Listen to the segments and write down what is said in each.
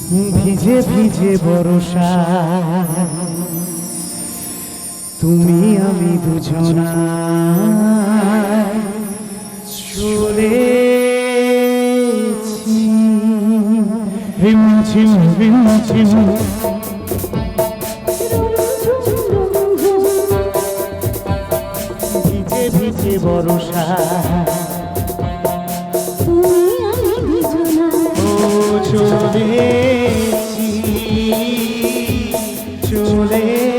ভিজে ভিজে বর্ষা তুমি আমি দুজনা চলেছি রিমঝিম রিমঝিম ভিজে ভিজে বর্ষা চলেছি চলেছি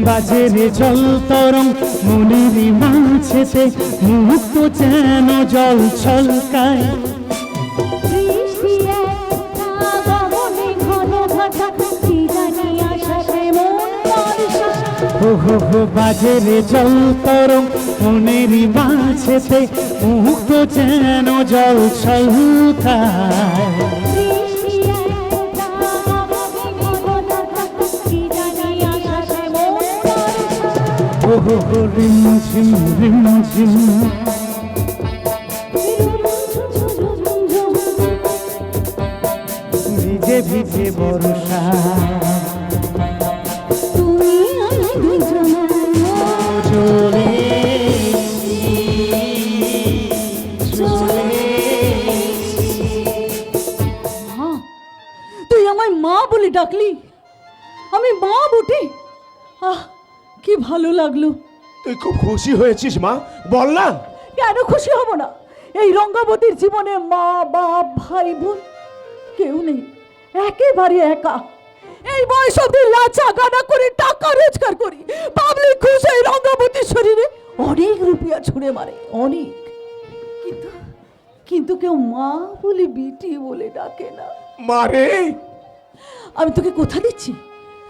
বাজে রে জল তরং মনের মাঝেতে মুক্ত যেন জল ছলকায় বাজে রে জল তরং মনের মাঝেতে মুক্ত যেন জল ছলকায় রিমঝিম রিমঝিম ভিজে ভিজে বর্ষা তুমি আমি দুজনা চলেছি তুই আমায় মা বলে ডাকলি, আমি মা বটে। কি ভালো লাগলো। তুই খুব খুশি হয়েছিস মা, বল না। কেন খুশি হব না? এই রঙ্গাবতীর জীবনে মা বাপ ভাই বোন কেউ নেই, একেবারে একা। এই বয়স অব্দি লাচা গানা করে টাকা রোজগার করি, পাবলিক খুশি এই রঙ্গাবতীর শরীরে অনেক রুপিয়া ছুঁড়ে মারে, অনেক। কিন্তু কিন্তু কেউ মা বলে বিটি বলে ডাকে না। মারে, আমি তোকে কথা দিচ্ছি,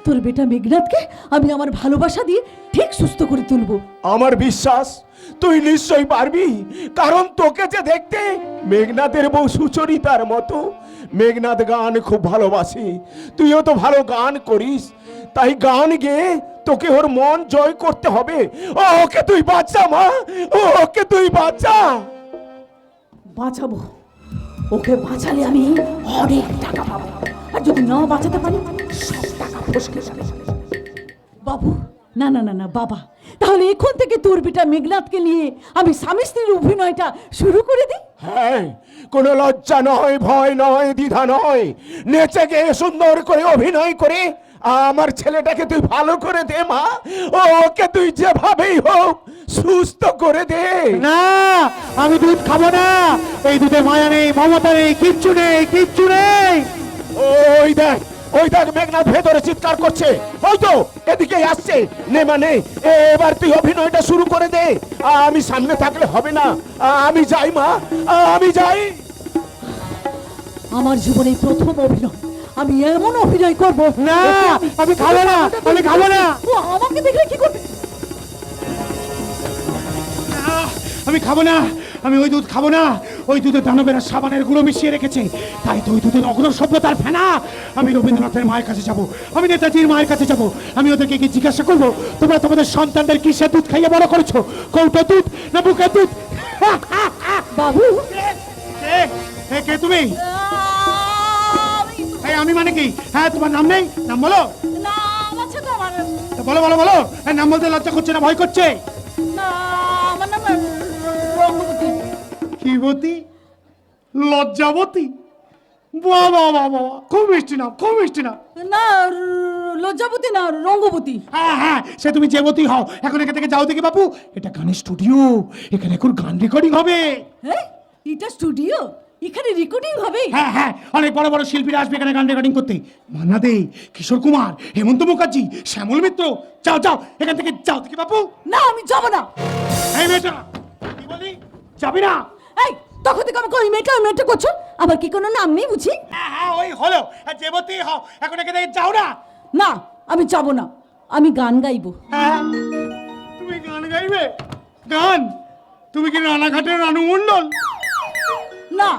তোর বেটা মেঘনাথকে আমি আমার ভালোবাসা দিয়ে ঠিক সুস্থ করে তুলবো। আমার বিশ্বাস তুই নিশ্চয়ই পারবি, কারণ তোকে যে দেখতে মেঘনাথের বউ সুচরিতার মতো। মেঘনাথ গান খুব ভালোবাসে, তুইও তো ভালো গান করিস, তাই গান গেয়ে তোকে ওর মন জয় করতে হবে। ওকে তুই বাঁচা মা, ওকে তুই বাঁচা। বাঁচাবো, ওকে বাঁচালে আমি অনেক টাকা পাবো, আর যদি না বাঁচাতে পারি সব টাকা ফসকে যাবে। বাবু, না না না না বাবা, তাহলে এখন থেকে তোর বেটা মেঘনাথকে নিয়ে আমি স্বামী স্ত্রীর অভিনয়টা শুরু করে দিই। হ্যাঁ, কোনো লজ্জা নয়, ভয় নয়, দ্বিধা নয়, নেচে গিয়ে সুন্দর করে অভিনয় করে আমার ছেলেটাকে তুই ভালো করে দে মা। ওকে তুই যেভাবেই হোক সুস্থ করে দে। না, আমি দুধ খাবো না। এই দুধে মায়া নেই, মমতা নেই, কিচ্ছু নেই, কিচ্ছু নেই। ওই দেখ, ওই দেখ মেঘনাথ ভেতরে চিৎকার করছে, ওই তো এদিকে আসছে। নে মানে এবার তুই অভিনয়টা শুরু করে দে, আমি সামনে থাকলে হবে না। আমি যাই মা, আমি যাই। আমার জীবনে প্রথম অভিনয়, আমি এমন অভিনয় করবো। না, আমি খাবো না, আমি খাবো না। ও আমাকে দেখলে কি করবে? আমি খাবো না, আমি ওই দুধ খাবো না। ওই দুধে দানবেরা সাবানের গুঁড়ো মিশিয়ে রেখেছে, তাই তো ওই দুধের অগ্র সভ্যতার ফেনা। আমি রবীন্দ্রনাথের মায়ের কাছে যাব, আমি নেতাজির মায়ের কাছে যাব, আমি ওদেরকে কি জিজ্ঞাসা করবো, তোমরা তোমাদের সন্তানদের কিসের দুধ খাইয়ে বড় করেছো? কৌটো দুধ না বুকের দুধ? বাবু, কে তুমি? আমি মানে কি? হ্যাঁ, তোমার নাম নেই? নাম বলো। না আছে তো আমার। বলো বলো বলো। নাম বলতে লজ্জা করছে না, ভয় করছে? না, আমার নাম রঙ্গবতী। কিবতী? লজ্জাবতী? বাবা বাবা, খুব মিষ্টি নাম, খুব মিষ্টি নাম। না, লজ্জাবতী না, রঙ্গবতী। হ্যাঁ হ্যাঁ, সে তুমি যেবতী হও, এখন এখান থেকে যাও দেখি বাবু। এটা গানের স্টুডিও, এখানে এখন গান রেকর্ডিং হবে। হ্যাঁ, এটা স্টুডিও, এখানে রেকর্ডিং হবে? হ্যাঁ হ্যাঁ, অনেক বড় বড় শিল্পীরা আসবে এখানে গান রেকর্ডিং করতে। মান্না দে, কিশোর কুমার, হেমন্ত মুখার্জি, শ্যামল মিত্র। যাও যাও, এখান থেকে যাও দেখি বাবু। না, আমি যাব না। এই মেয়েটা, কি বলি, যাবি না? এই, তখন থেকে আমাকে ওই মেয়েটা করছো, আবার কি কোনো নাম নেই বুঝি? হ্যাঁ হ্যাঁ, ওই হলো, যেবতী হও, এখন এখান থেকে যাও না। না, আমি যাব না, আমি গান গাইবো। হ্যাঁ, তুমি গান গাইবে? গান? তুমি কি রানাঘাটের রানু মণ্ডল? না,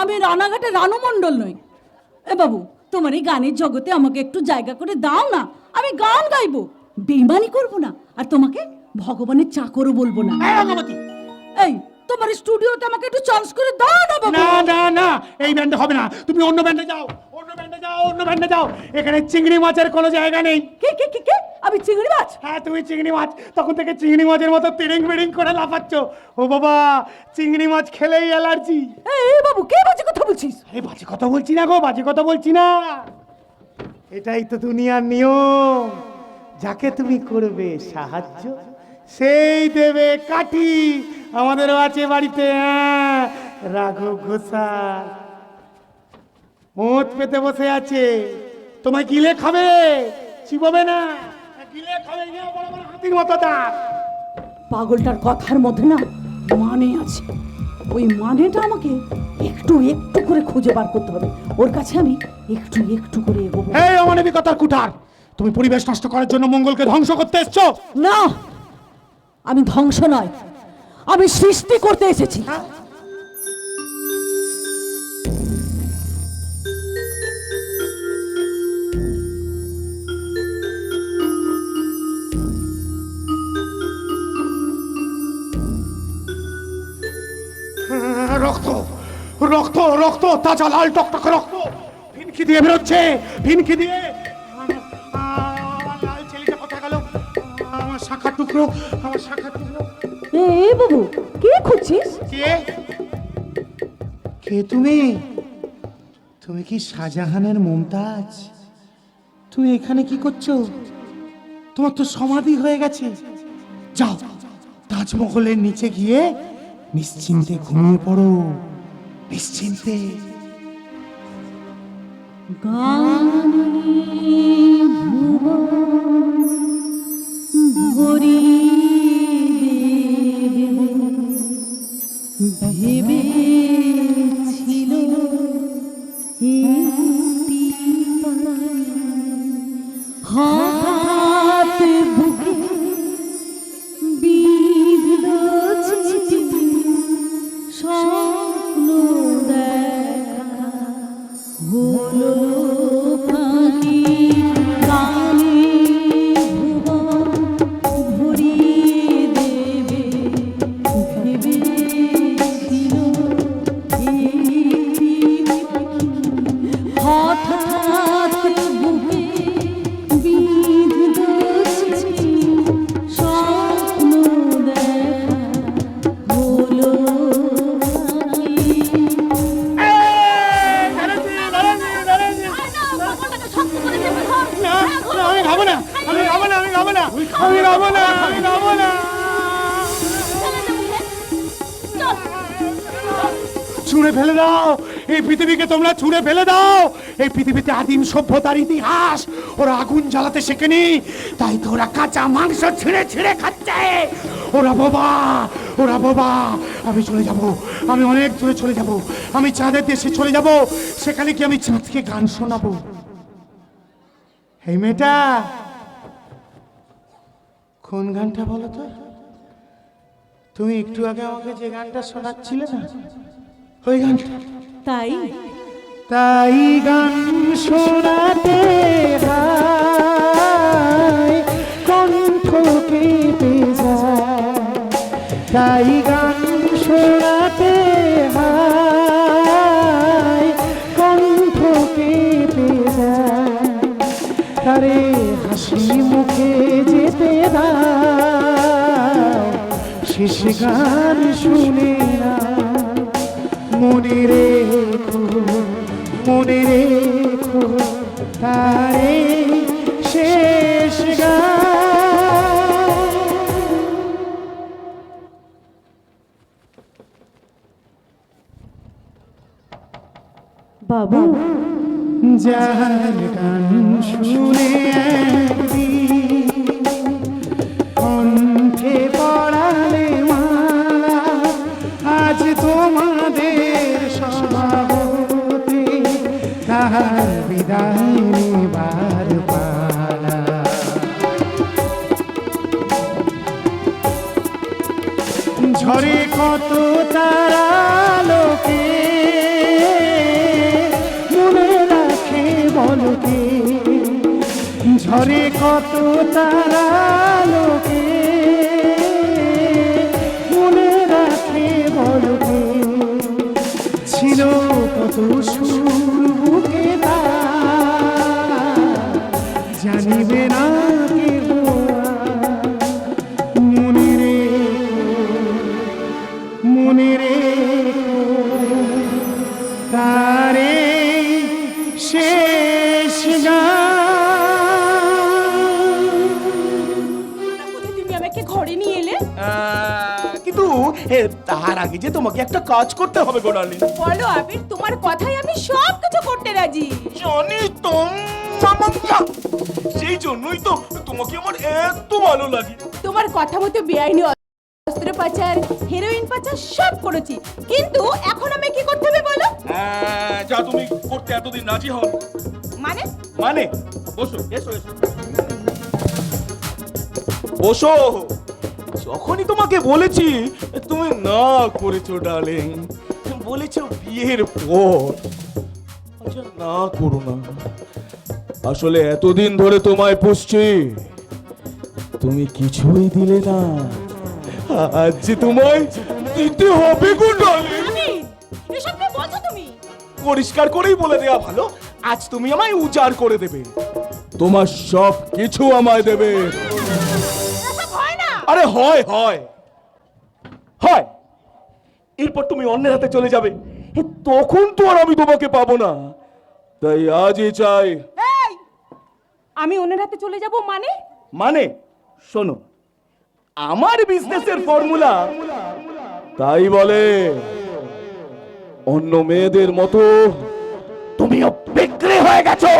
আমি রানাঘাটের রানু মণ্ডল নই। এ বাবু, তোমার এই গানের জগতে আমাকে একটু জায়গা করে দাও না, আমি গান গাইবো, বেইমানি করব না, আর তোমাকে ভগবানের চাকরও বলবো না। এই রঙ্গবতী, এই তোমার স্টুডিওতে আমাকে একটু চান্স করে দাও না বাবু। না না না, এই ব্যান্ডে হবে না, তুমি অন্য ব্যান্ডে যাও, অন্য ব্যান্ডে যাও, অন্য ব্যান্ডে যাও। এখানে চিংড়ি মাছের কোনো জায়গা নেই। কে কে কে কে? আমি চিংড়ি মাছ? হ্যাঁ, তুমি চিংড়ি মাছ, তখন থেকে চিংড়ি মাছের মতো তিরিং বিড়িং করে লাফাচ্ছ। ও বাবা, চিংড়ি মাছ খেলেই অ্যালার্জি। এই বাবু, কে বাজে কথা বলছিস? আরে বাজে কথা বলছি না গো, বাজে কথা বলছি না। এটাই তো দুনিয়ার নিয়ম, যাকে তুমি করবে সাহায্য সেই দেবে কাঠি। আমাদেরও আছে বাড়িতে, হ্যাঁ, রাঘব ঘোষাল মদ পেতে বসে আছে। তোমায় গিলে খাবে, চিববে না, গিলে খাবে, বড় বড় হাতির মতো দাঁত। পাগলটার কথার মধ্যে না মানে আছে, ওই মানেটা আমাকে একটু একটু করে খুঁজে বার করতে হবে। ওর কাছে আমি একটু একটু করে এগোবো। এই অমানবিকতার কুঠার, তুমি পরিবেশ নষ্ট করার জন্য মঙ্গলকে ধ্বংস করতে এসছো। না, আমি ধ্বংস নয়, আমি সৃষ্টি করতে এসেছি। রক্ত রক্ত রক্ত, তাজা লাল টকটকে রক্ত ফিনকি দিয়ে বেরোচ্ছে, ফিনকি দিয়ে। আমার লাল ছেলেটা কোথায় গেল? আমার শাখার টুকরো, আমার শাখার টুকরো। এ বাবু, কে খুঁজছিস? কে কে তুমি? তুমি কি শাহজাহানের মুমতাজ? তুমি এখানে কি করছো? তোমার তো সমাধি হয়ে গেছে। যাও, তাজমহলের নিচে গিয়ে নিশ্চিন্তে ঘুমিয়ে পড়ো, নিশ্চিন্তে। হঠাৎ বুকে বিঁধলো চিঠি, স্বপ্ন দেখা হলো ফাঁকি, গানে ভুবন ভরিয়ে দেবে ভেবেছিল একটি পাখি। হঠাৎ বুকে বিঁধলো চিঠি, স্বপ্ন দেখা হলো ফাঁকি। আমি খাবো না, আমি খাবো না, আমি খাবো না, আমি খাবো না, আমি খাবো না। ছুঁড়ে ফেলে দাও এই পৃথিবীকে, তোমরা ছুঁড়ে ফেলে দাও। এই পৃথিবীতে আদিম সভ্যতার ইতিহাস, ওরা আগুন জ্বালাতে শেখেনি, তাই তো ওরা কাঁচা মাংস ছিঁড়ে ছিঁড়ে খাচ্ছে। ওরা বোবা, ওরা বোবা। আমি চলে যাব, আমি অনেক দূরে চলে যাব, আমি চাঁদের দেশে চলে যাব, সেখানে কি আমি চাঁদকে গান শোনাবো। এই মেয়েটা কোন গানটা বলো তো? তুমি একটু আগে আমাকে যে গানটা শোনাচ্ছিলে না, ওই গানটা। তাই তাই গান শোনাতে হয় কণ্ঠ কেঁপে যায়, তাই গান শোনাতে হয় কণ্ঠ কেঁপে যায়। তারে হাসি মুখে যেতে দাও, শেষ গান শুনে না। মনে রেখো, মনে রেখো, তারে শেষ গান। বাবু, যার গান শুনে একদিন কণ্ঠে পড়ালে মালা, আজ তোমাদের সভাপতি তাহার বিদায় নেবার পালা। ঝরে কত তারা লোকে মনে রাখে বলকে, ঝরে কত তারা লোকে মনে রাখে বলকে, ছিল কত সুর বুকে তার, জানিবে না কেউ মনে রেখো তারে শেষ তুমি আমাকে ঘরে নিয়ে এলে, কিন্তু তার আগে যে তোমাকে একটা কাজ করতে হবে গো ডার্লিং। বলো আবির, তোমার কথাই আমি সব কিছু করতে রাজি। জানি তো, সেই জন্যই তো তোমাকে আমার এত ভালো লাগে। তোমার কথা মতো বেআইনি অস্ত্র পাচার, হেরোইন পাচার সব করেছি, কিন্তু এখন আমি কি করতে হবে বলো? যা তুমি করতে এতদিন রাজি হও। মানে মানে বসো, এসো এসো বসো। যখনই তোমাকে বলেছি তুমি না করেছো ডার্লিং, বলেছো বিয়ের পর। আচ্ছা না করো না, আসলে এতদিন ধরে তোমায় পুষছি, তুমি কিছুই দিলে না, আজ যে তোমায় দিতে হবে গো ডার্লিং। আবির, এসব কি বলছো তুমি? পরিষ্কার করেই বলে দেয়া ভালো, আজ তুমি আমায় উজাড় করে দেবে, তোমার সব কিছু আমায় দেবে। এসব হয় না। আরে হয় হয় হয়, এরপর তুমি অন্যের হাতে চলে যাবে, তখন তো আর আমি তোমাকে পাবো না, তাই আজই চাই। এই, আমি ওনার হাতে চলে যাব মানে? মানে শোনো, আমার বিজনেসের ফর্মুলা তাই বলে, অন্য মেয়েদের মতো তুমিও বিক্রি হয়ে গেছো।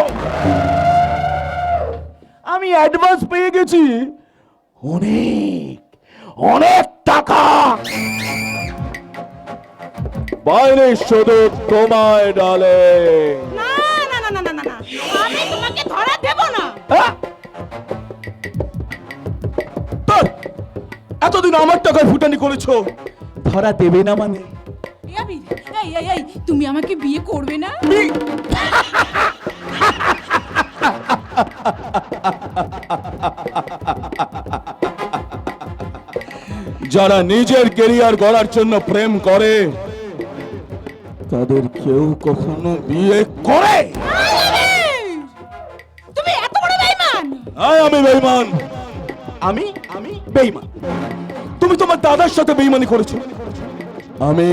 আমি অ্যাডভান্স পেয়ে গেছি অনেক অনেক টাকা, বাইরে শুধু তোমায় ডালে। না না না না না না, আমি তোমাকে ধরা দেব না। এতদিন আমার টাকায় ফুটানি করেছো, ধরা দেবে না মানে? এই আবির, এই এই এই, তুমি আমাকে বিয়ে করবে না? যারা নিজের ক্যারিয়ার গড়ার জন্য প্রেম করে তাদের কেউ কখনো বিয়ে করে? তুমি এত বড় বেঈমান? হ্যাঁ আমি বেঈমান, আমি আমি বেঈমান। তুমি তোমার দাদার সাথে বেঈমানি করেছো, আমি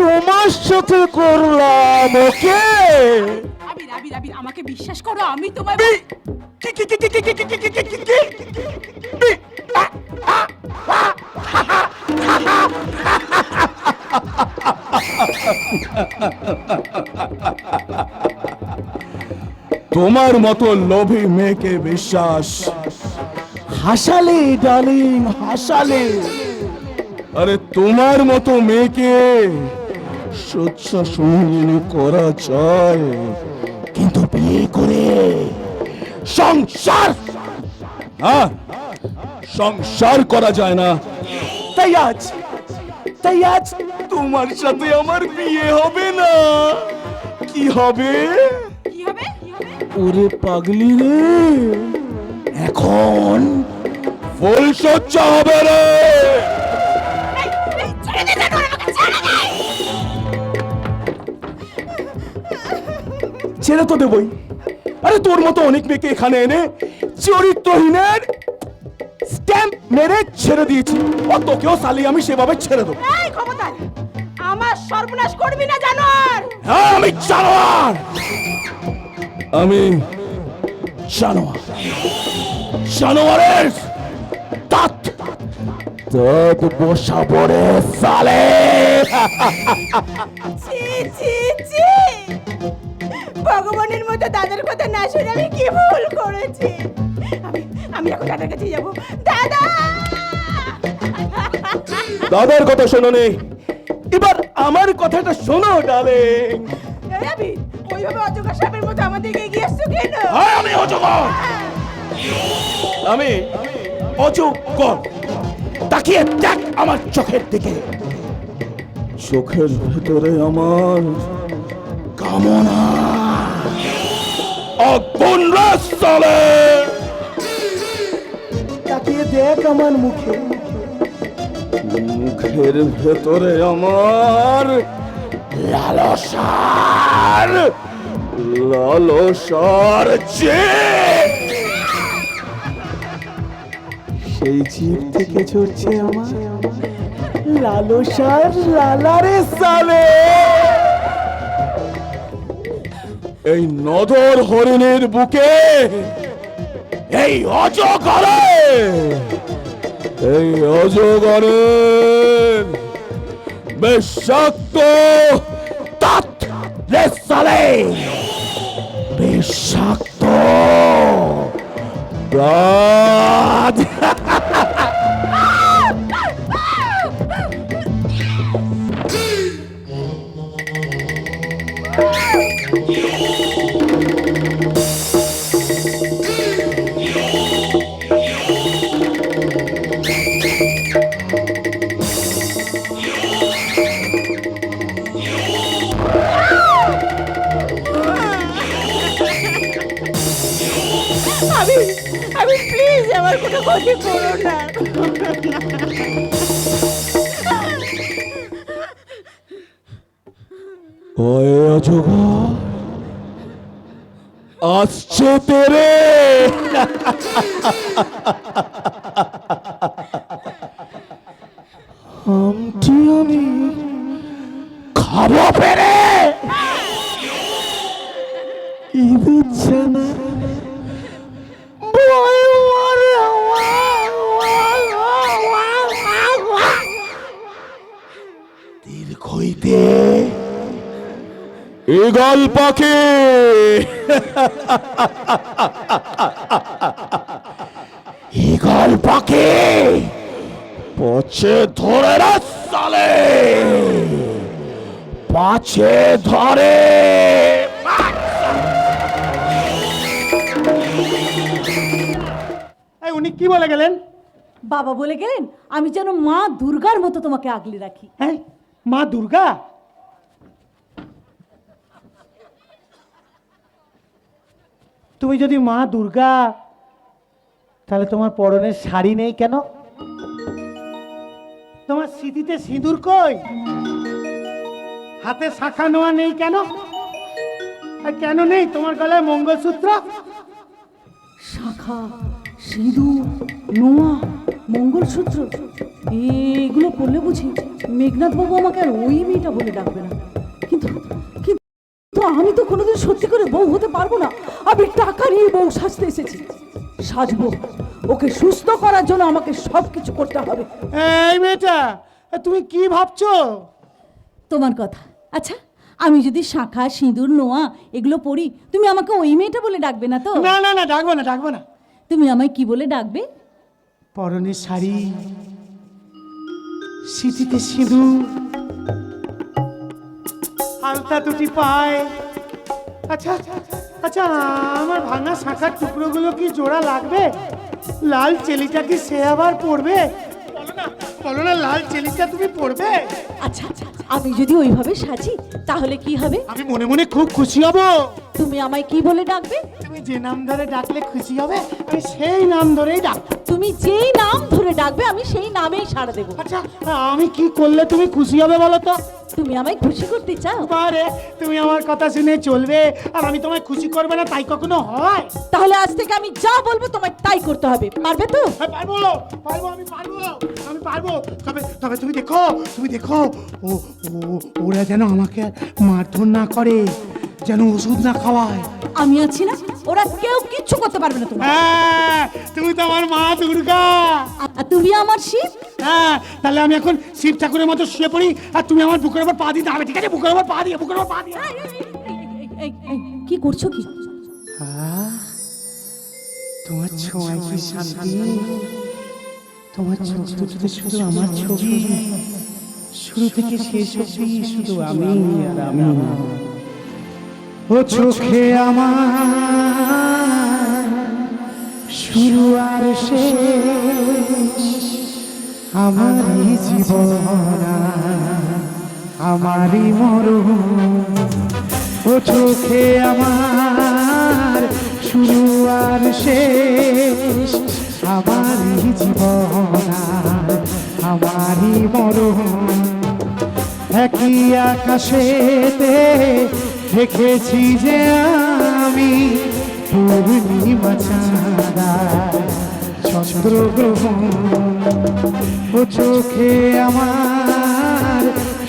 তোমার সাথে করলাম। ওকে আবির আবির আবির, আমাকে বিশ্বাস করো, আমি তোমার তোমার মতো লোভী মেয়েকে বিশ্বাস হাসালে ডার্লিং, হাসালে। আরে তোমার মতো মেয়েকে সহ্য সঙ্গিনী করা যায়, কিন্তু বিয়ে করে সংসার, হ্যাঁ সংসার করা যায় না। তাই আজ তোমার সাথে আমার বিয়ে হবে না। কি হবে? কি হবে? কি হবে? ওরে পাগলি রে, এখন ফুল সজ্জা হবে রে। এই, এই, ছেড়ে দে, জানো, আমাকে ছেড়ে দে। ছেড়ে তো দেবই, আরে তোর মতো অনেক মেয়েকে এখানে এনে চরিত্রহীনের স্ট্যাম্প মেরে ছেড়ে দিয়েছি, ও তোকেও সালি আমি সেভাবে ছেড়ে দেবো। এই খবরদার, আমার সর্বনাশ করবি না জানোয়ার। হ্যাঁ আমি জানোয়ার, আমি জানোয়ার, জানোয়ারের দাঁত দাঁত বসাবো রে সালে। ছি ছি ছি, ভগবানের মতো দাদার কথা না শুনে আমি কি ভুল করেছি। আমি এখন দাদার কাছে যাব। দাদা, দাদার কথা শোনো নে, এবার আমার কথাটা শোনো ডার্লিং। এই আবি, ওইভাবে অজগর সাপের মতো আমাদেরকে এগিয়ে আসছো কেন? হ্যাঁ আমি অজগর, আমি অজগর। তাকিয়ে দেখ আমার চোখের দিকে। চোখের ভেতরে আমার কামনা আগুন রাস্তালে। তাকিয়ে দেখ আমার মুখে, মুখের ভেতরে আমার লালসার লালসার জিভ। সেই জিভ থেকে ঝরছে আমার লালসার লালারে সালে। এই নদর হরিণের বুকে এই অজগরের বিষাক্ত দাঁত রে সালে, বিষাক্ত দাঁত। আমি প্লিজ আমার কোনো ক্ষতি করো না। ওই অজগর আসছে তেরে। আমটি আমি খাবো পেরে। ইচ্ছে না দীর্ঘইতে ঈগল পাখি। ঈগল পাখি পছে ধরে রাস্তালে, পাছে ধরে। উনি কি বলে গেলেন? বাবা বলে গেলেন আমি যেন মা দুর্গার মতো তোমাকে আগলে রাখি। হ্যাঁ, মা দুর্গা? তুমি যদি মা দুর্গা, তাহলে তোমার পরনের শাড়ি নেই কেন? তোমার স্মৃতিতে সিঁদুর কই? হাতে শাখা নোয়া নেই কেন? আর কেন নেই তোমার গলায় মঙ্গলসূত্র? শাখা, সিঁদুর, নোয়া, মঙ্গলসূত্র এগুলো পড়লে বুঝি মেঘনাথ বাবু আমাকে আর ওই মেয়েটা বলে ডাকবে না। কিন্তু কিন্তু আমি তো কোনোদিন সত্যি করে বউ হতে পারবো না। আমি টাকা নিয়ে বউ সাজতে এসেছি, সাজবো। ওকে সুস্থ করার জন্য আমাকে সব কিছু করতে হবে। এই মেয়েটা, তুমি কি ভাবছো? তোমার কথা। আচ্ছা, আমি যদি শাখা, সিঁদুর, নোয়া এগুলো পড়ি, তুমি আমাকে ওই মেয়েটা বলে ডাকবে না তো? না না না, ডাকবো না, ডাকবো না। তুমি আমায় কি বলে ডাকবে? পরনের শাড়ি, স্মৃতিতে সিঁদুর, আলতা দুটি পায়। আচ্ছা আচ্ছা, আমার ভাঙা শাখার টুকরোগুলো কি জোড়া লাগবে? লাল চেলিটা কি সে আবার পড়বে? বলো না, লাল চেলিটা তুমি পড়বে? আচ্ছা আচ্ছা, আমি যদি ওইভাবে সাজি তাহলে কি হবে? আমি মনে মনে খুব খুশি হব। তুমি আমায় কি বলে ডাকবে? তুমি যে নাম ধরে ডাকলে খুশি হবে, আমি সেই নাম ধরেই ডাকবো। তুমি যেই নাম ধরে ডাকবে আমি সেই নামেই সাড়া দেবো। আচ্ছা, আমি কি করলে তুমি খুশি হবে বলো তো? তুমি আমায় খুশি করতে চাও? বারে, তুমি আমার কথা শুনে চলবে আর আমি তোমায় খুশি করবে না, তাই কখনো হয়? তাহলে আজ থেকে আমি যা বলবো তোমায় তাই করতে হবে। পারবে তো? হ্যাঁ, পারবো পারবো, আমি পারবো। তবে তবে তুমি দেখো ও ওরা যেন আমাকে মারধর না করে, যেন ওষুধ না খাওয়ায়। আমি আছি না, ওরা কেউ কিচ্ছু করতে পারবে না। তোমার হ্যাঁ, তুমি তো আমার মা দুর্গা। আর তুমি আমার শিব। হ্যাঁ, তাহলে আমি এখন শিব ঠাকুরের মতো শুয়ে পড়ি আর তুমি আমার বুকের উপর পা দিতে হবে, ঠিক আছে? বুকের উপর পা দিয়ে। কি করছো কি? তোমার ছোঁয়ায় কি শান্তি, তোমার চোখ দুটোতে শুধু আমার ছবি, শুরু থেকে শেষ অবধি শুধু আমি আর আমি। ও চোখে আমার শুরু আর শেষ, আমারই জীবন আমারই মরণ, ও চোখে আমার শুরু আর শেষ, আমারই জীবন আমারই মরণ। একই আকাশেতে দেখেছি যে আমি পূর্ণিমা চাঁদা চন্দ্রগ্রহণ, ও চোখে আমার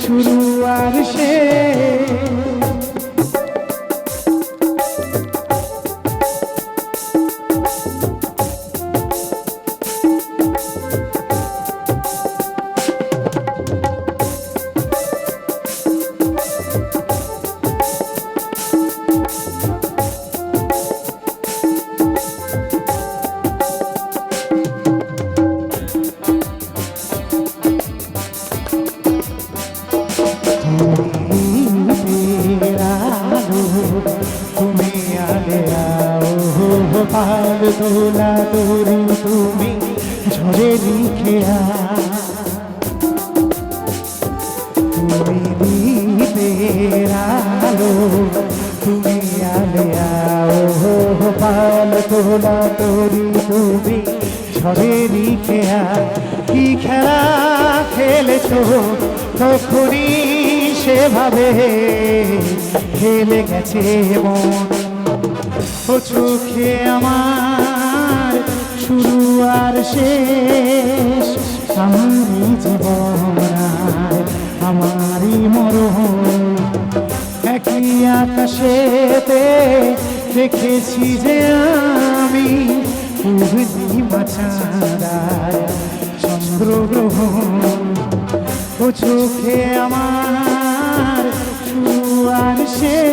শুরু আর শেষ। তুমি আলে পাল দোলা দৌড়ি তুমি ঝরে লিখে তুমি দীপের আলো, তুমি আলে পাল দোলা দৌড়ি তুমি ঝরে লিখে কি খেলা খেলেছো তখনই সেভাবে খেলে গেছে মন, ও চোখে আমার শুরু আর শেষ, আমারই জীবন আমারই মরণ। একই আকাশেতে দেখেছি যে আমি পূর্ণিমা চাঁদা চন্দ্রগ্রহণ, ও চোখে আমার শুরু আর শেষ।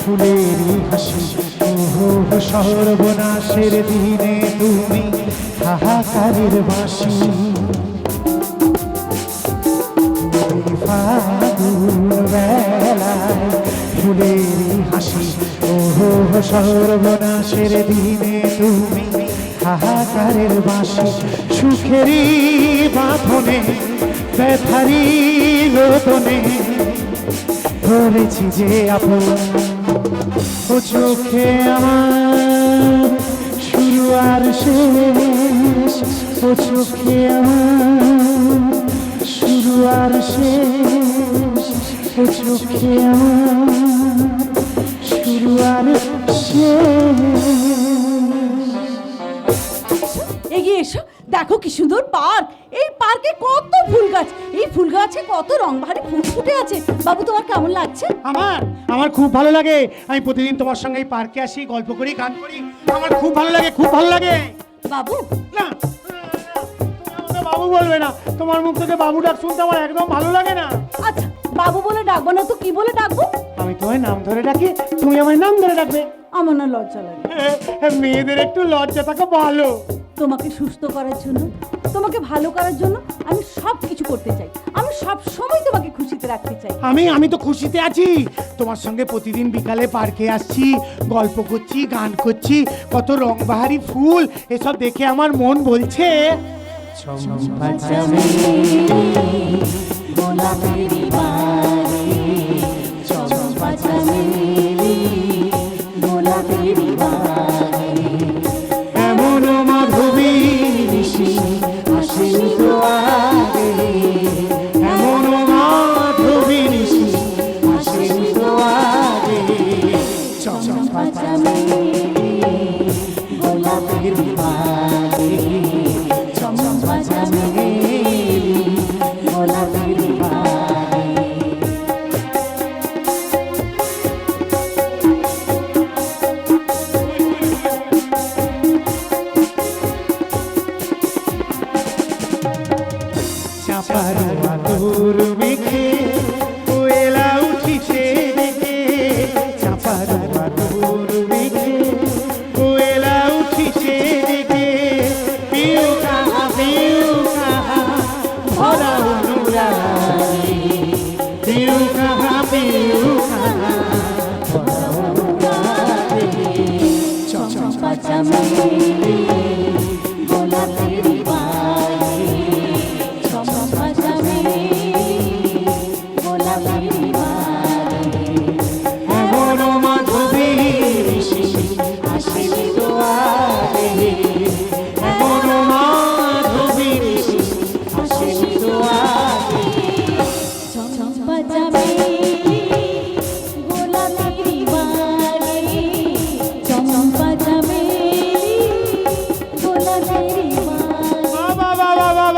ফুলেরই হাসি সর্বনাশের দিনে তুমি হাহাকারের বাসি, ফাগুন বেলায় ফুলেরই হাসি সর্বনাশের দিনে তুমি হাহাকারের বাসি, সুখেরই বাঁধনে ব্যথারি লোদনে ধরেছি যে আপন, ও চোখে আমার শুরু আর শেষ, ও চোখে আমার শুরু আর শেষ, ও চোখে আমার শুরু আর শেষ। এগিয়ে এসো, দেখো কি সুন্দর পার্ক। এই পার্কে কত ফুল গাছ, এই ফুল গাছে কত রং বাহারি ফুল ফুটে আছে। বাবু তোমার কেমন লাগছে? আমার আমার খুব ভালো লাগে। আমি প্রতিদিন তোমার সঙ্গে এই পার্কে আসি, গল্প করি, গান করি, আমার খুব ভালো লাগে, খুব ভালো লাগে। বাবু না, তুমি আমাকে বাবু বলবে না, তোমার মুখ থেকে বাবু ডাক শুনতে আমার একদম ভালো লাগে না। আচ্ছা, বাবু বলে ডাকবো না তো কি বলে ডাকবো? আমি তোমার নাম ধরে ডাকি, তুমি আমার নাম ধরে ডাকবে। আমার না লজ্জা লাগে। মেয়েদের একটু লজ্জা থাকা ভালো। তোমাকে সুস্থ করার জন্য, তোমাকে ভালো করার জন্য আমি সব কিছু করতে চাই। আমি সব সময় তোমাকে খুশিতে রাখতে চাই। আমি তো খুশিতে আছি। তোমার সঙ্গে প্রতিদিন বিকালে পার্কে আসছি, গল্প করছি, গান করছি, কত রংবাহারি ফুল, এসব দেখে আমার মন বলছে চম্পা চামেলি গোলাপেরি বাড়ি, চম্পা চামেলি গোলাপেরি বাড়ি, এমন মাধবী ঋষি আসেনি তো আগে, এমন মাধবী ঋষি আসেনি তো আগে, চম্পা চামেলি গোলাপেরি বাড়ি, চম্পা চামেলি গোলাপেরি বাড়ি। চাপার আদর মেখে কোয়েলা উঠিছে দেখে, চাপার আদর মেখে কোয়েলা উঠিছে দেখে, পিউ কাহা ভরা অনুরাগে, পিউ কাহা ভরা অনুরাগে। চম্পা চমেলি গোলাপের বাগে, চম্পা চমেলি গোলাপের বাগে, এমন মাধবী আসিনি দুয়ারে, এমন মাধবী আসিনি দুয়ারে। চম্পা চমেলি গোলাপের বাগে, চম্পা চমেলি গোলাপের বাগে।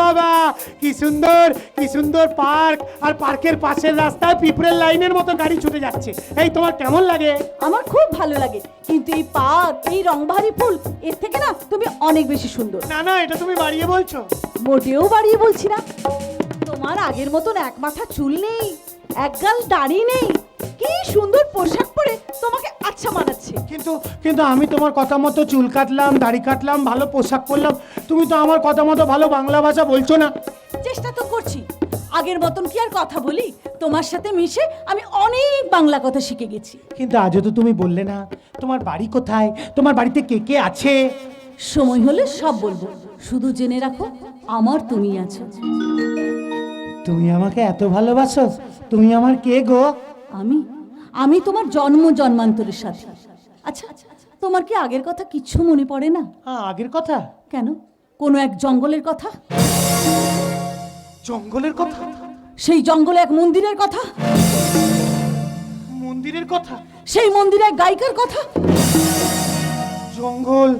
বাবা কি সুন্দর পার্ক, আর পার্কের পাশের রাস্তায় পিঁপড়ের লাইনের মতো গাড়ি ছুটে যাচ্ছে। এই তোমার কেমন লাগে? আমার খুব ভালো লাগে, কিন্তু এই পার্ক, এই রংবাহারি ফুল, এর থেকে না তুমি অনেক বেশি সুন্দর। না না, এটা তুমি বাড়িয়ে বলছো। মোটেও বাড়িয়ে বলছি না। তোমার আগের মতন এক মাথা চুল নেই, এক গাল দাড়ি নেই, কি সুন্দর পোশাক পরে তোমাকে আচ্ছা মানাচ্ছে। কিন্তু কিন্তু আমি তোমার কথা মতো চুল কাটলাম, দাড়ি কাটলাম, ভালো পোশাক পরলাম, তুমি তো আমার কথা মতো ভালো বাংলা ভাষা বলছো না। চেষ্টা তো করছি, আগের মতন কি আর কথা বলি? তোমার সাথে মিশে আমি অনেক বাংলা কথা শিখে গেছি। কিন্তু আজও তো তুমি বললে না তোমার বাড়ি কোথায়, তোমার বাড়িতে কে কে আছে। সময় হলে সব বলবো, শুধু জেনে রাখো আমার তুমি আছো। তুমি আমাকে এত ভালোবাসো, তুমি আমার কে গো? আমি আমি তোমার জন্ম জন্মান্তরের সাথে। আচ্ছা, তোমার কি আগের কথা কিচ্ছু মনে পড়ে না? আগের কথা? কেন? কোনো এক জঙ্গলের কথা? জঙ্গলের কথা? সেই জঙ্গলে এক মন্দিরের কথা? মন্দিরের কথা? সেই মন্দিরে এক গায়িকার কথা? জঙ্গল,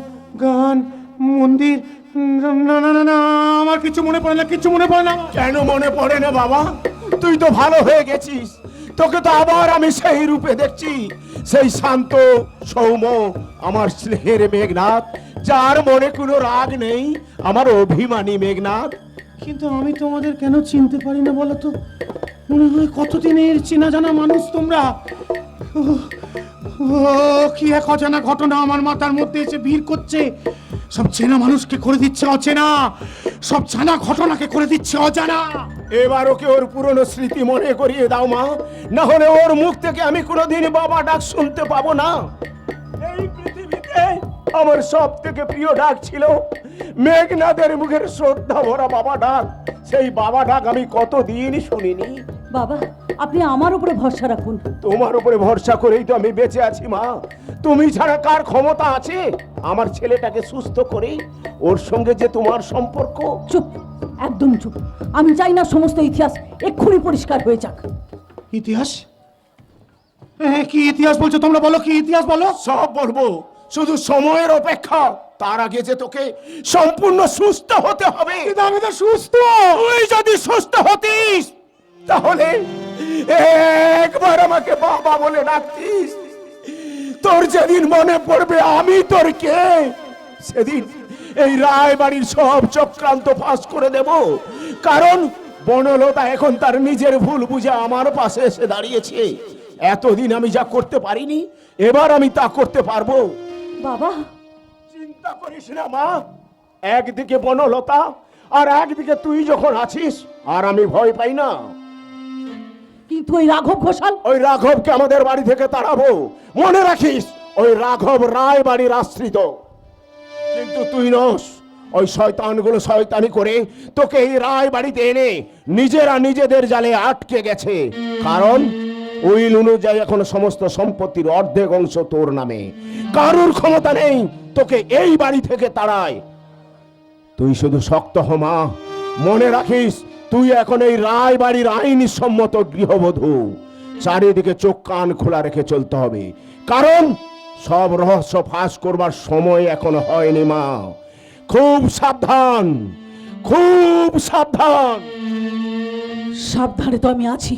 গান, মন্দির, না না না না, আমার কিছু মনে পড়ে না, কিছু মনে পড়ে না। কেন মনে পড়ে না বাবা? তুই তো ভালো হয়ে গেছিস, তোকে তো আবার আমি সেই রূপে দেখছি, সেই শান্ত সৌম্য আমার স্নেহের মেঘনাথ, যার মনে কোনো রাগ নেই, আমার অভিমানী মেঘনাথ। কিন্তু আমি তোমাদের কেন চিনতে পারি না বলো তো? মনে হয় কতদিনের চেনা জানা মানুষ তোমরা। ও কি এক অজানা ঘটনা আমার মাথার মধ্যে এসে ভিড় করছে। সব চেনা মানুষকে করে দিচ্ছে অচেনা, সব জানা ঘটনাকে করে দিচ্ছে অজানা। এবার ওকে ওর পুরনো স্মৃতি মনে করিয়ে দাও মা, না হলে ওর মুখ থেকে আমি কোনোদিন বাবা ডাক শুনতে পাবো না। এই পৃথিবীতে আমার সব থেকে প্রিয় ডাক ছিল মেঘনাদের মুখের শ্রদ্ধা ভরা বাবা ডাক। সেই বাবা ডাক আমি কতদিন শুনিনি। বাবা, আপনি আমার উপরে ভরসা রাখুন। তোমার উপরে ভরসা করেই তো আমি বেঁচে আছি মা। তুমি ছাড়া কার ক্ষমতা আছে আমার ছেলেটাকে সুস্থ করে? ওর সঙ্গে যে তোমার সম্পর্ক। চুপ, একদম চুপ। আমি চাই না সমস্ত ইতিহাস এক্ষুনি পরিষ্কার হয়ে যাক। ইতিহাস? কি ইতিহাস বলছো তোমরা? বলো, কি ইতিহাস বলো। সব বলবো, শুধু সময়ের অপেক্ষা। তার আগে যে তোকে সম্পূর্ণ সুস্থ হতে হবে। কিন্তু আমি তো সুস্থ। তুই যদি সুস্থ হতিস তাহলে একবার আমাকে বাবা বলে ডাকতিস। তোর যেদিন মনে পড়বে আমি তোর কে, সেদিন এই রায় বাড়ির সব চক্রান্ত ফাঁস করে দেব। কারণ বনলতা এখন তার নিজের ভুল বুঝে আমার পাশে এসে দাঁড়িয়েছে। এতদিন আমি যা করতে পারিনি, এবার আমি তা করতে পারবো। বাবা, চিন্তা করিস না মা, একদিকে বনলতা আর একদিকে তুই যখন আছিস, আর আমি ভয় পাই না। কিন্তু ওই রাঘব ঘোষাল, ওই রাঘবকে আমাদের বাড়ি থেকে তাড়াবো। মনে রাখিস, ওই রাঘব রায় বাড়ির আশ্রিত। কিন্তু তুই নস। ওই শয়তানগুলো শয়তানি করে তোকে এই রায় বাড়িতে এনে নিজেরা নিজেদের জালে আটকে গেছে। কারণ উইল অনুযায়ী এখন সমস্ত সম্পত্তির অর্ধেক অংশ তোর নামে। কারুর ক্ষমতা নেই তোকে এই বাড়ি থেকে তাড়ায়। তুই শুধু শক্ত হ মা। মনে রাখিস, তুই এখন এই রায় বাড়ির আইনি সম্মত গৃহবধূ। চারিদিকে চোখ কান খোলা রেখে চলতে হবে, কারণ সব রহস্য ফাঁস করবার সময় এখনো হয়নি মা। খুব সাবধান, খুব সাবধান। সাবধানে তো আমি আছি।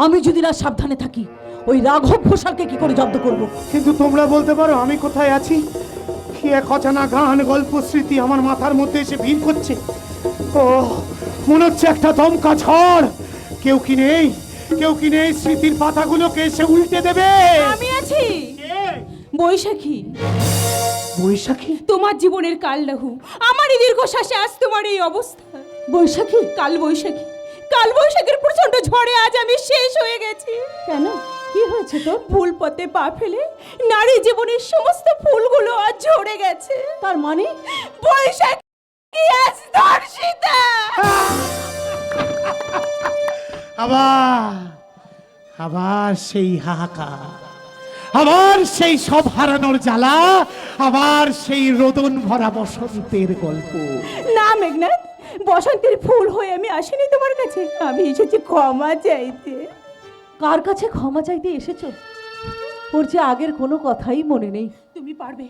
আমি যদি না সাবধানে থাকি, ওই রাঘব ঘোষালকে কি করে জব্দ করব? কিন্তু তোমরা বলতে পারো আমি কোথায় আছি? কি এক অজানা গান, গল্প, স্মৃতি আমার মাথার মধ্যে এসে ভিড় করছে। ও মনে হচ্ছে একটা দমকা ঝড়। কেউ কি নেই? কেউ কি নেই স্মৃতির পাতাগুলোকে এসে উল্টে দেবে? আমি আছি বৈশাখী, বৈশাখী? তোমার জীবনের কালরাহু, আমারই দীর্ঘশ্বাসে আজ তোমার এই অবস্থা। বৈশাখী, কাল বৈশাখী, কাল বৈশাখীর প্রচন্ড ঝড়ে আজ আমি শেষ হয়ে গেছি। কেন, কি হয়েছে তোর? ফুল পথে পা ফেলে নারী জীবনের সমস্ত ফুলগুলো আজ ঝরে গেছে। তার মানে বৈশাখী আজ ধর্ষিতা। আবার আবার সেই হাহাকার, আবার সেই সব হারানোর জ্বালা, আবার সেই রোদন ভরা বসন্তের গল্প। না মেঘনাথ, বসন্তের ফুল হয়ে আমি আসিনি তোমার কাছে, আমি এসেছি ক্ষমা চাইতে। কার কাছে ক্ষমা চাইতে এসেছো? ওর যে আগের কোনো কথাই মনে নেই। তুমি পারবে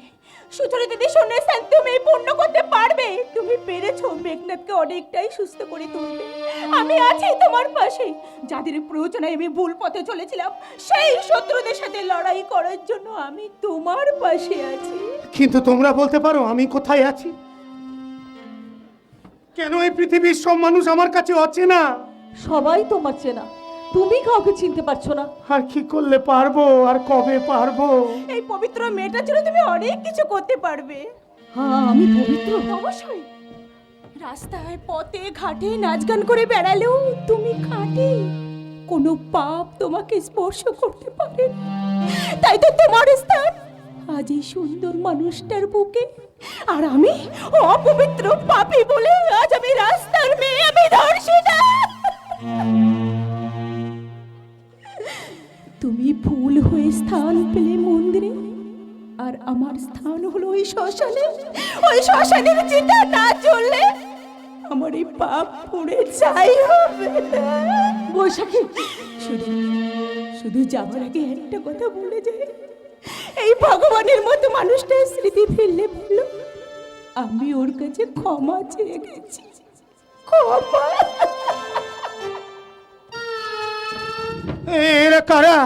সুচরিতা দিদি, শুনেছেন তুমি পূর্ণ করতে পারবে। তুমি পেরেছো মেঘনাথকে অনেকটাই সুস্থ করে তুলতে। আমি আছি তোমার পাশে। যাদের প্রয়োজনে আমি ভুল পথে চলেছিলাম, সেই শত্রুদের সাথে লড়াই করার জন্য আমি তোমার পাশে আছি। কিন্তু তোমরা বলতে পারো আমি কোথায় আছি? কেন এই পৃথিবীর সব মানুষ আমার কাছে অচেনা? সবাই তোমার চেনা, তুমি কাউকে চিনতে পারছো না। আর কি করলে পারবো, আর কবে পারবো? এই পবিত্র মেয়েটার জন্য তুমি অনেক কিছু করতে পারবে। হ্যাঁ, আমি পবিত্র। অবশ্যই। রাস্তায় পথে ঘাটে নাচ গান করে বেড়ালেও তুমি খাঁটি, কোনো পাপ তোমাকে স্পর্শ করতে পারে না। তাই তো তোমার স্থান আজ এই সুন্দর মানুষটার বুকে, আর আমি অপবিত্র পাপী বলে আজ আমি রাস্তার মেয়ে, আমি ধর্ষিতা। তুমি ফুল হয়ে স্থান পেলে মন্দিরে, আর আমার স্থান হলো ওই শ্মশানে। ওই শ্মশানের চিতা না চললে আমার এই পাপ পুড়ে ছাই হবে। বৈশাখী, শুধু শুধু যাবার আগে একটা কথা বলে যায়, এই ভগবানের মতো মানুষটার স্মৃতি ফিরলে বললো আমি ওর কাছে ক্ষমা চেয়ে গেছি। ক্ষমা। এরা কারা?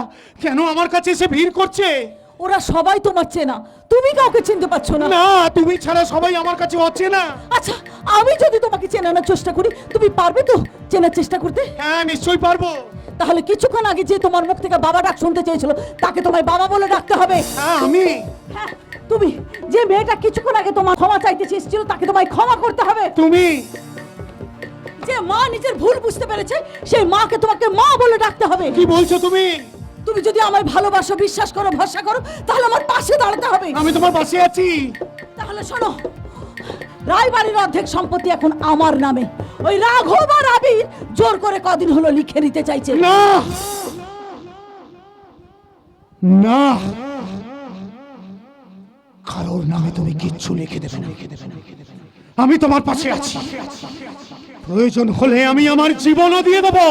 কেন আমার কাছে এসে ভিড় করছে? ওরা সবাই তোমার চেনা, তুমি কাউকে চিনতে পারছো না। না, তুমি ছাড়া সবাই আমার কাছে অচেনা। আচ্ছা, আমি যদি তোমাকে চেনানোর চেষ্টা করি, তুমি পারবে তো চেনার চেষ্টা করতে? হ্যাঁ, নিশ্চয়ই পারবো। তাহলে কিছুক্ষণ আগে যে তোমার মুখ থেকে বাবা ডাক শুনতে চেয়েছিল, তাকে তোমায় বাবা বলে ডাকতে হবে। হ্যাঁ, আমি। হ্যাঁ, তুমি যে মেয়েটা কিছুক্ষণ আগে তোমার ক্ষমা চাইতে চেয়েছিল, তাকে তোমায় ক্ষমা করতে হবে। তুমি। যে মা নিজের ভুল বুঝতে পেরেছে, সেই মাকে তোমাকে মা বলে ডাকতে হবে। কি বলছো তুমি? তুমি যদি আমায় ভালোবাসো, বিশ্বাস করো, ভরসা করো, তাহলে আমার পাশে দাঁড়াতে হবে। আমি তোমার পাশে আছি। তাহলে শোনো, রায়বাড়ির অর্ধেক সম্পত্তি এখন আমার নামে। ওই রাঘব আর আবির জোর করে কদিন হলো লিখে নিতে চাইছে। না না, কারোর নামে তুমি কিচ্ছু লিখে দেবে না। আমি তোমার পাশে আছি। প্রয়োজন হলে আমি আমার জীবনও দিয়ে দেবো।